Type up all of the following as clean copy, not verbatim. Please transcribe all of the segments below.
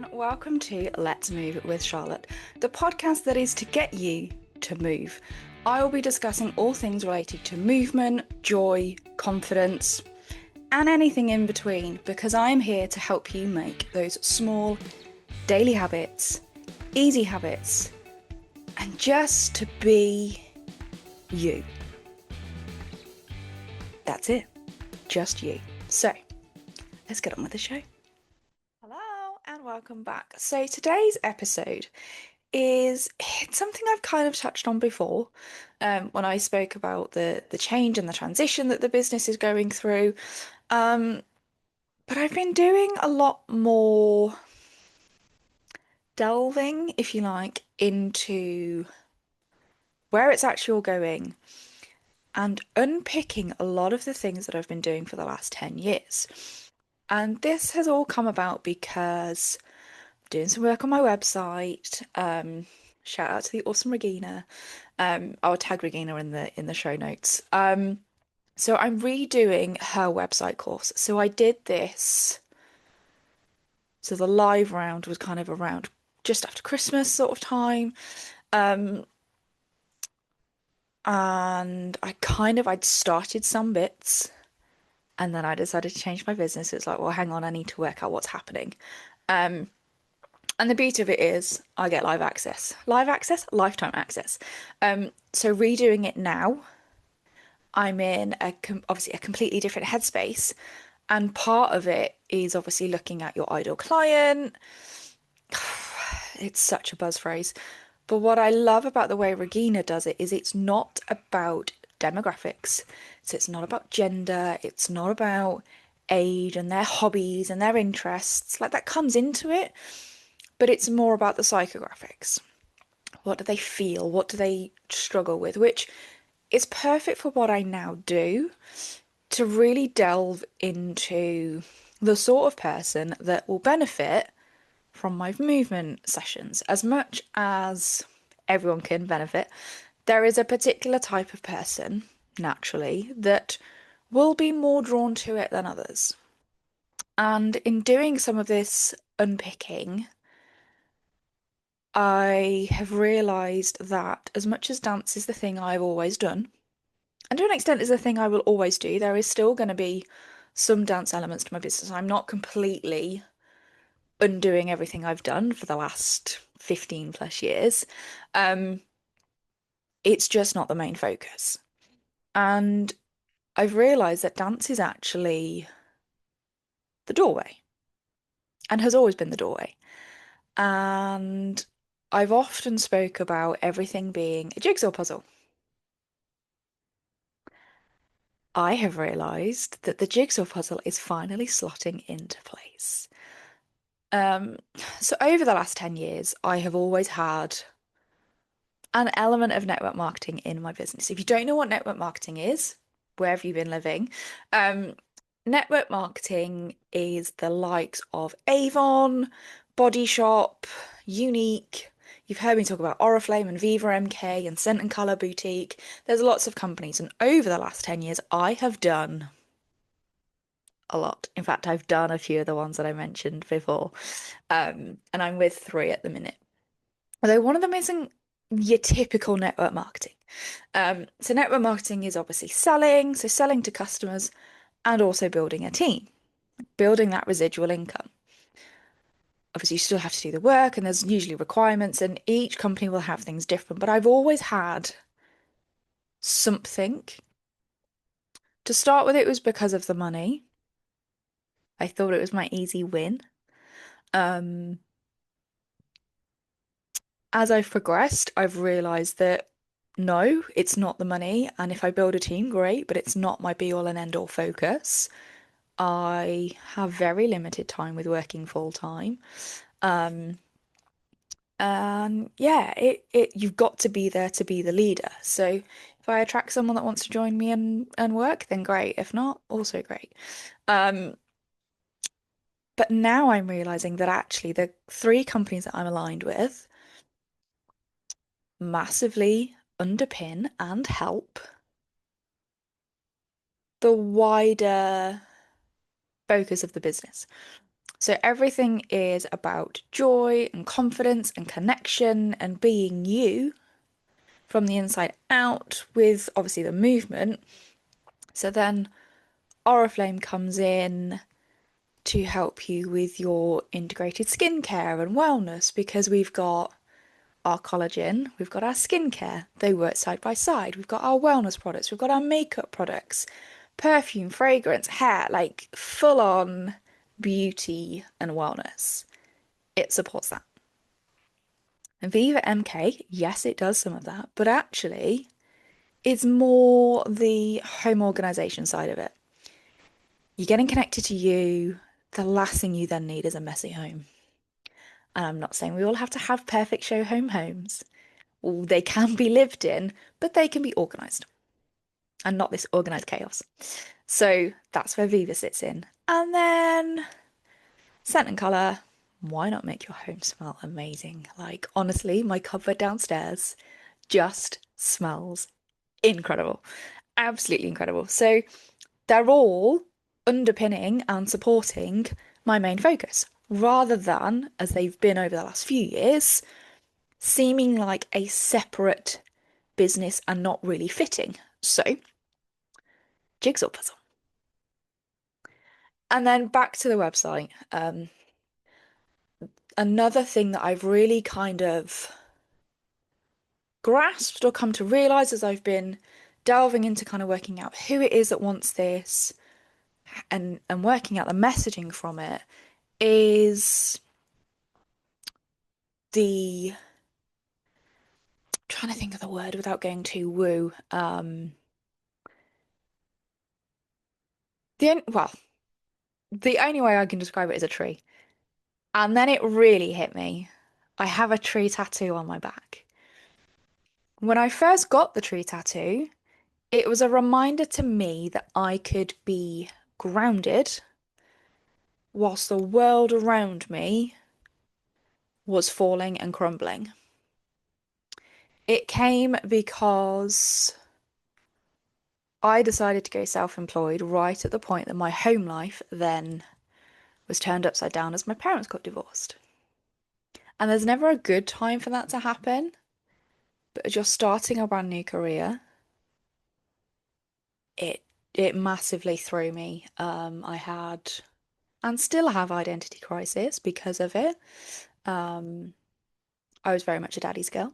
and welcome to Let's Move with Charlotte, the podcast that is to get you to move. I will be discussing all things related to movement, joy, confidence, and anything in between because I am here to help you make those small daily habits, easy habits, and just to be you. That's it. Just you. So, let's get on with the show. Hello and welcome back. So today's episode is it's something I've kind of touched on before when I spoke about the change and the transition that the business is going through. But I've been doing a lot more delving, if you like, into where it's actually all going and unpicking a lot of the things that I've been doing for the last 10 years. And this has all come about because doing some work on my website. Shout out to the awesome Regina. I'll tag Regina in the show notes. So I'm redoing her website course. So I did this. So the live round was kind of around just after Christmas sort of time. Um, and I'd started some bits and then I decided to change my business. It's like, well, hang on, I need to work out what's happening. And the beauty of it is I get live access. Live access, lifetime access. So redoing it now, I'm in obviously a completely different headspace. And part of it is obviously looking at your ideal client. It's such a buzz phrase. But what I love about the way Regina does it is it's not about demographics. So it's not about gender. It's not about age and their hobbies and their interests. Like that comes into it, but it's more about the psychographics. What do they feel? What do they struggle with? Which is perfect for what I now do to really delve into the sort of person that will benefit from my movement sessions as much as everyone can benefit. There is a particular type of person, naturally, that will be more drawn to it than others. And in doing some of this unpicking, I have realised that as much as dance is the thing I've always done, and to an extent is the thing I will always do, there is still going to be some dance elements to my business. I'm not completely undoing everything I've done for the last 15 plus years. Um, it's just not the main focus. And I've realised that dance is actually the doorway and has always been the doorway. And I've often spoke about everything being a jigsaw puzzle. I have realised that the jigsaw puzzle is finally slotting into place. Um, so over the last 10 years, I have always had an element of network marketing in my business. If you don't know what network marketing is, where have you been living? Um, Network marketing is the likes of Avon, Body Shop, Unique. You've heard me talk about Oriflame and Viva MK and Scent and Colour Boutique. There's lots of companies, and over the last 10 years, I have done a lot. In fact, I've done a few of the ones that I mentioned before. And I'm with three at the minute. Although one of them isn't your typical network marketing. So network marketing is obviously selling, so selling to customers and also building a team, building that residual income. Obviously, you still have to do the work and there's usually requirements and each company will have things different, but I've always had something. To start with, it was because of the money. I thought it was my easy win. Um, as I've progressed, I've realized that no, it's not the money. And if I build a team, great, but it's not my be all and end all focus. I have very limited time with working full time. Um, and yeah, it you've got to be there to be the leader. So if I attract someone that wants to join me and work, then great. If not, also great. Um, but now I'm realizing that actually the three companies that I'm aligned with massively underpin and help the wider focus of the business. So everything is about joy and confidence and connection and being you from the inside out with obviously the movement. So then Oriflame comes in to help you with your integrated skincare and wellness because we've got our collagen, we've got our skincare. They work side by side. We've got our wellness products, we've got our makeup products, perfume, fragrance, hair, like full on beauty and wellness. It supports that. And Viva MK, yes, it does some of that, but actually, it's more the home organization side of it. You're getting connected to you. The last thing you then need is a messy home. And I'm not saying we all have to have perfect show home homes. Well, they can be lived in, but they can be organized and not this organized chaos. So that's where Viva sits in. And then scent and color. Why not make your home smell amazing? Like, honestly, my cupboard downstairs just smells incredible. Absolutely incredible. So they're all underpinning and supporting my main focus rather than, as they've been over the last few years, seeming like a separate business and not really fitting. So, jigsaw puzzle. And then back to the website. Another thing that I've really kind of grasped or come to realize as I've been delving into kind of working out who it is that wants this and working out the messaging from it is the trying to think of the word without going too woo. Well, the only way I can describe it is a tree. And then it really hit me. I have a tree tattoo on my back. When I first got the tree tattoo, it was a reminder to me that I could be grounded whilst the world around me was falling and crumbling. It came because I decided to go self-employed right at the point that my home life then was turned upside down as my parents got divorced. And there's never a good time for that to happen, but as you're starting a brand new career, it it massively threw me. I had and still have identity crisis because of it. Um, I was very much a daddy's girl,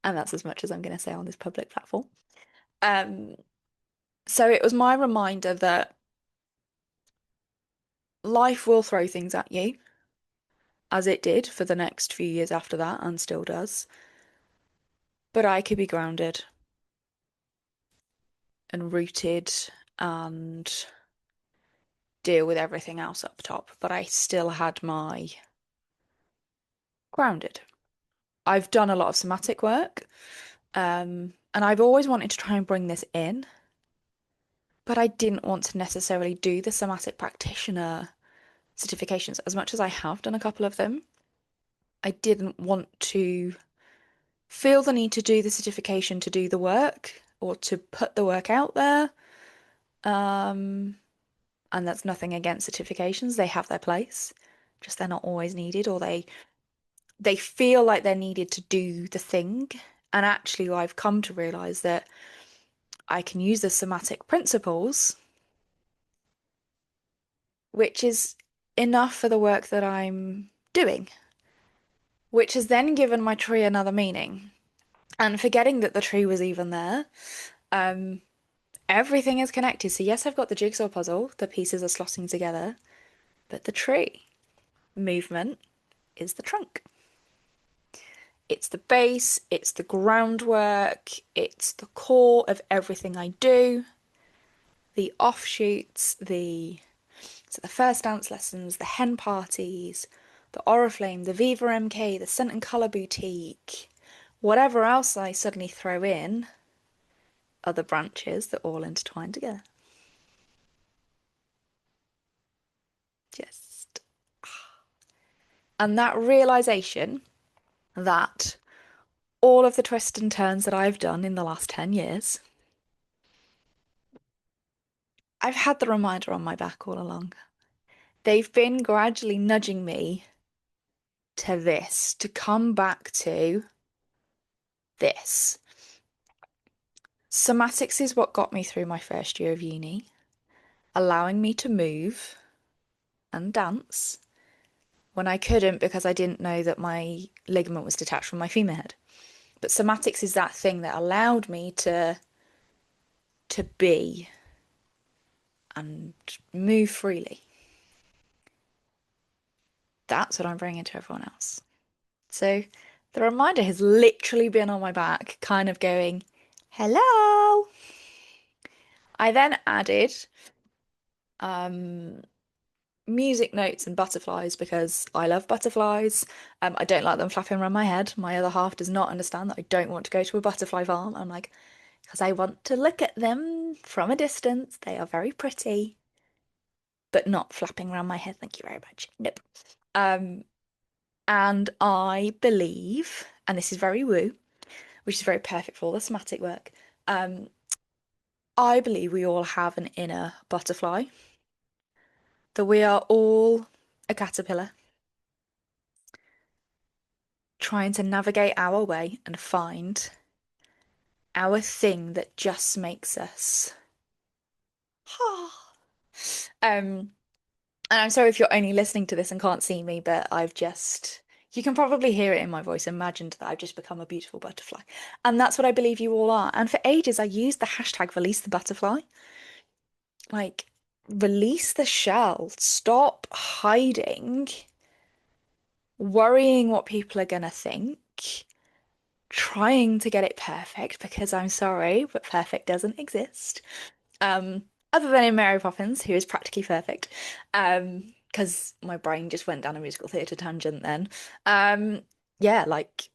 and that's as much as I'm going to say on this public platform. Um, so it was my reminder that life will throw things at you, as it did for the next few years after that, and still does. But I could be grounded and rooted and deal with everything else up top, but I still had my grounded. I've done a lot of somatic work, and I've always wanted to try and bring this in, but I didn't want to necessarily do the somatic practitioner certifications as much as I have done a couple of them. I didn't want to feel the need to do the certification to do the work or to put the work out there. Um, and that's nothing against certifications. They have their place, just they're not always needed, or they feel like they're needed to do the thing. And actually, I've come to realize that I can use the somatic principles, which is enough for the work that I'm doing, which has then given my tree another meaning. And forgetting that the tree was even there, um, everything is connected. So, yes, I've got the jigsaw puzzle, the pieces are slotting together, but the tree movement is the trunk. It's the base, it's the groundwork, it's the core of everything I do. The offshoots, the first dance lessons, the hen parties, the Oriflame, the Viva MK, the Scent and Colour Boutique, whatever else I suddenly throw in, are the branches that all intertwine together. Just and that realization that all of the twists and turns that I've done in the last 10 years, I've had the reminder on my back all along. they've been gradually nudging me to this, to come back to this. Somatics is what got me through my first year of uni, allowing me to move and dance when I couldn't because I didn't know that my ligament was detached from my femur head. But somatics is that thing that allowed me to be and move freely. That's what I'm bringing to everyone else. So the reminder has literally been on my back, kind of going, hello. I then added um, music notes and butterflies because I love butterflies. I don't like them flapping around my head. My other half does not understand that I don't want to go to a butterfly farm. I'm like, because I want to look at them from a distance. They are very pretty, but not flapping around my head. Thank you very much. Nope. Um, and I believe, and this is very woo, which is very perfect for all the somatic work. Um, I believe we all have an inner butterfly, that we are all a caterpillar trying to navigate our way and find our thing that just makes us. um, and I'm sorry if you're only listening to this and can't see me, but you can probably hear it in my voice, imagined that I've just become a beautiful butterfly. And that's what I believe you all are. And for ages, I used the hashtag release the butterfly. Like, release the shell. Stop hiding, worrying what people are gonna think, trying to get it perfect because I'm sorry, but perfect doesn't exist. Other than in Mary Poppins, who is practically perfect. Because my brain just went down a musical theatre tangent then. Um, yeah, like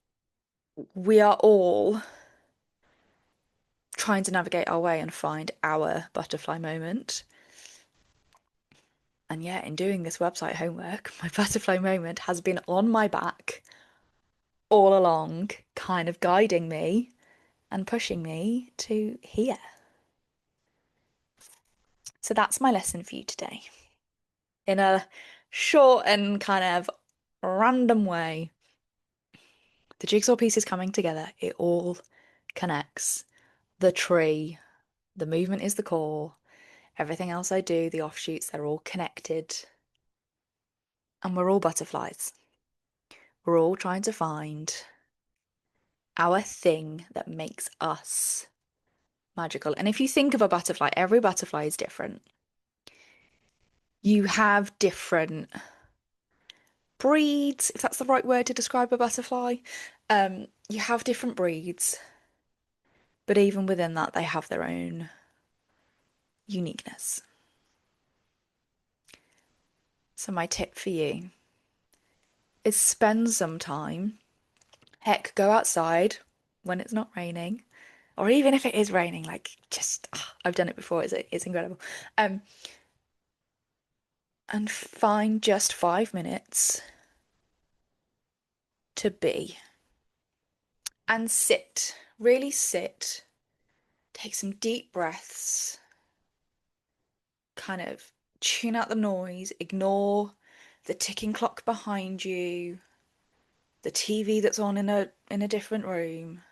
we are all trying to navigate our way and find our butterfly moment. And yeah, in doing this website homework, my butterfly moment has been on my back all along, kind of guiding me and pushing me to here. So that's my lesson for you today. In a short and kind of random way, the jigsaw pieces coming together, it all connects. The tree, the movement is the core. Everything else I do, the offshoots, they're all connected. And we're all butterflies. We're all trying to find our thing that makes us magical. And if you think of a butterfly, every butterfly is different. You have different breeds, if that's the right word to describe a butterfly. You have different breeds, but even within that, they have their own uniqueness. So, my tip for you is spend some time, heck, go outside when it's not raining, or even if it is raining, like just, I've done it before, it's incredible. Um, and find just 5 minutes to be and sit, really sit, take some deep breaths, kind of tune out the noise, ignore the ticking clock behind you, the TV that's on in a different room.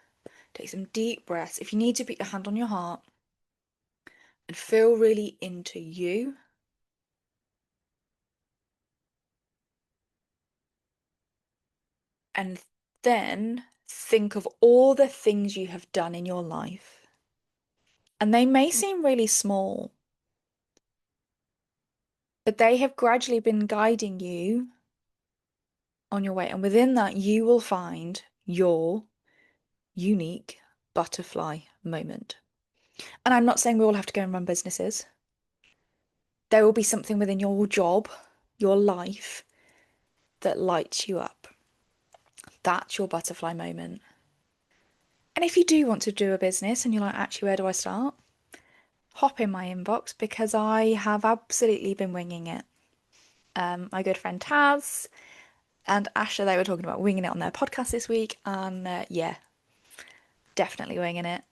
Take some deep breaths. If you need to, put your hand on your heart and feel really into you. And then think of all the things you have done in your life. And they may seem really small, but they have gradually been guiding you on your way. And within that, you will find your unique butterfly moment. And I'm not saying we all have to go and run businesses. There will be something within your job, your life, that lights you up. That's your butterfly moment. And if you do want to do a business and you're like, actually, where do I start? Hop in my inbox because I have absolutely been winging it. My good friend Taz and Asha, they were talking about winging it on their podcast this week. And yeah, definitely winging it.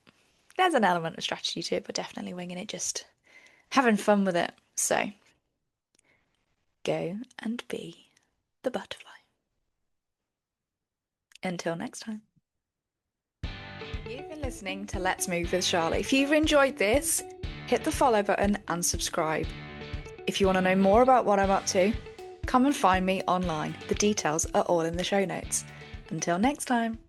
There's an element of strategy to it, but definitely winging it, just having fun with it. So Go and be the butterfly. Until next time. You've been listening to Let's Move with Charlotte. If you've enjoyed this, hit the follow button and subscribe. If you want to know more about what I'm up to, come and find me online. The details are all in the show notes. Until next time.